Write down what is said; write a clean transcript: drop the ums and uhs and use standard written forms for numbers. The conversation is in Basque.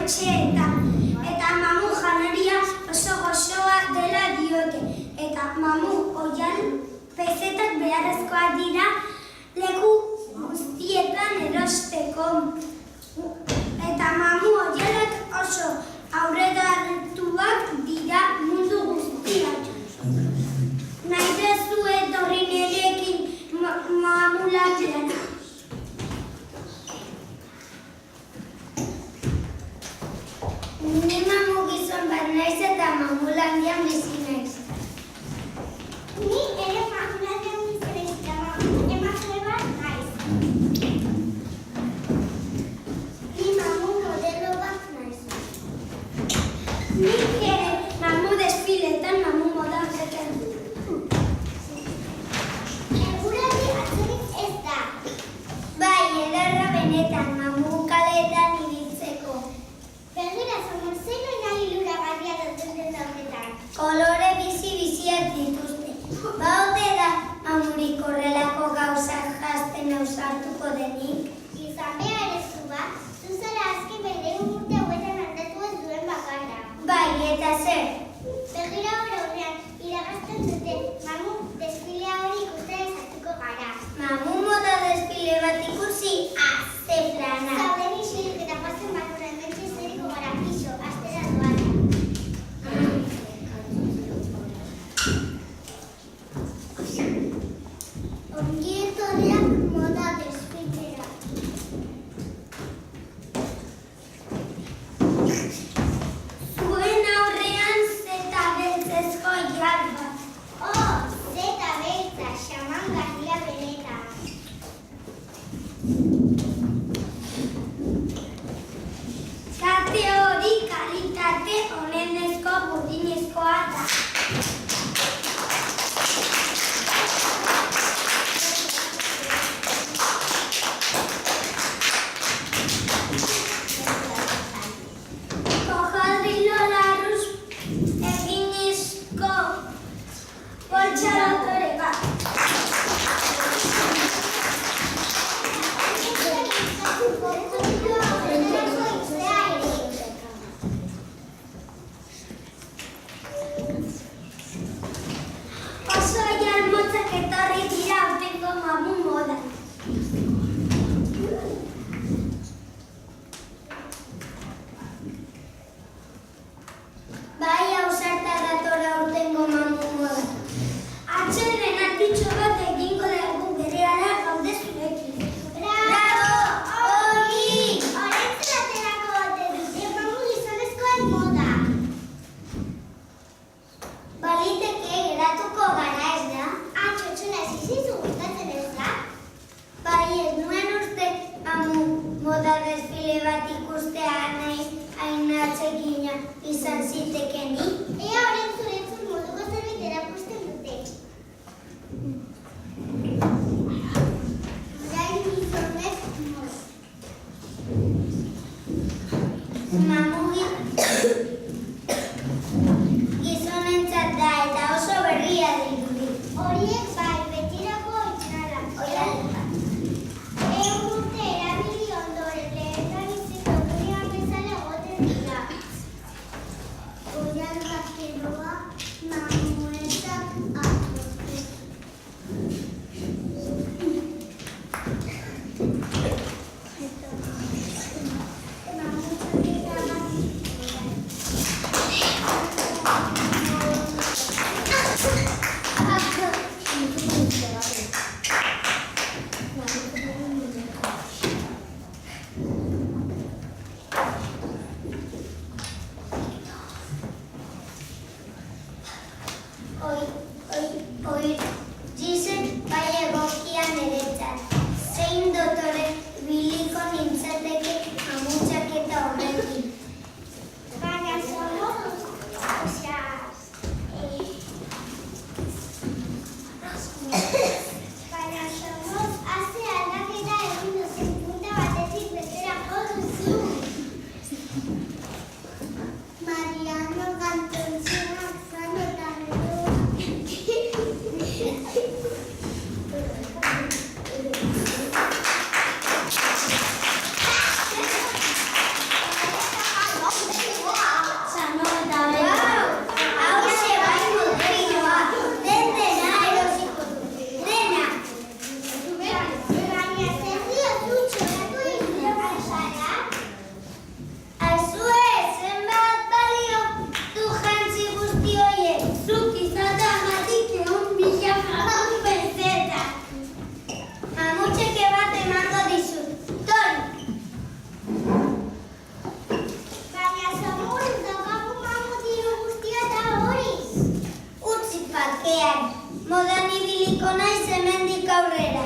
etxeetan. Eta mamu janaria oso gozoa dela diote. Eta mamu oihan pezetak beharrezkoak dira leku guztietan erosteko. Eta mamu oihanak oso aurreratuak dira mundu guztiak. Nahi dezu etorri nirekin mamulatean. Ni mamu gizon bat naiz eta mamulandian bizi naiz. Ni ere mamulandian bizi naiz eta emazte bat naiz. Ni mamu modelo bat naiz. Nik ere mamu desfiletan mamu moda zeten. Eguraldi atzerik ez da. Bai, ederra benetan mamu kaletan ibiltzeko. Begira, Zamartzeko nahi luragarria duten daudetan. Kolore bizi-biziak dituzte. Baote da mamurik horrelako gauzak jazten ausartuko denik. Izan behar ez zu bat, zuzara azken berdeun urte hauetan aldatu ez duen bakarra. Bai, eta zer? Begira horrean, iragazten dute mamu desfilea hori ikusten ezartuko gara. Mamu moda desfile bat ikusi, ze plana. Zauden isilik eta pasen bat horren mentxe zeriko gara piso, astera doan. Ongi etorriak moda desfilera. Zuen aurrean zeta beltzezko oihal bat. Zeta beltza, xamangarria benetan. Kate hori kalitate onenezko burdinezkoa da. Hojaldrilo larruz eginezko poltsaratore bat. Oso oihal motzak etorri dira aurtengo mamu modan. Bai, ausarta dator aurtengo mamu modan. Atxeden atitxo bat egingo dugu berehala gaude zurekin. Bravo! Ongi! Horrentzen aterako ote dute mamu gizonezkoen moda. Baliteke geratuko gara ez da? Txotxona ez izizu gustatzen ez da? Bai, ez nuen uste mamu moda desfile bat ikustea nahi hain atsegina izan zitekenik. Ea horren zuretzun moduko zerbait erakusten dute. Orain gizonez moda. Mamu gizonentzat da eta oso berria dirudi. Horiek bai, betirako itxara. Oihal bat. Urte erabili ondoren lehetan iziko durian bezala egoten dira. Oihal bat geroa mamuetak atoste. Gizek bai egokia niretzat. Zein dotore biliko nintzateke Modan ibiliko naiz hemendik aurrera.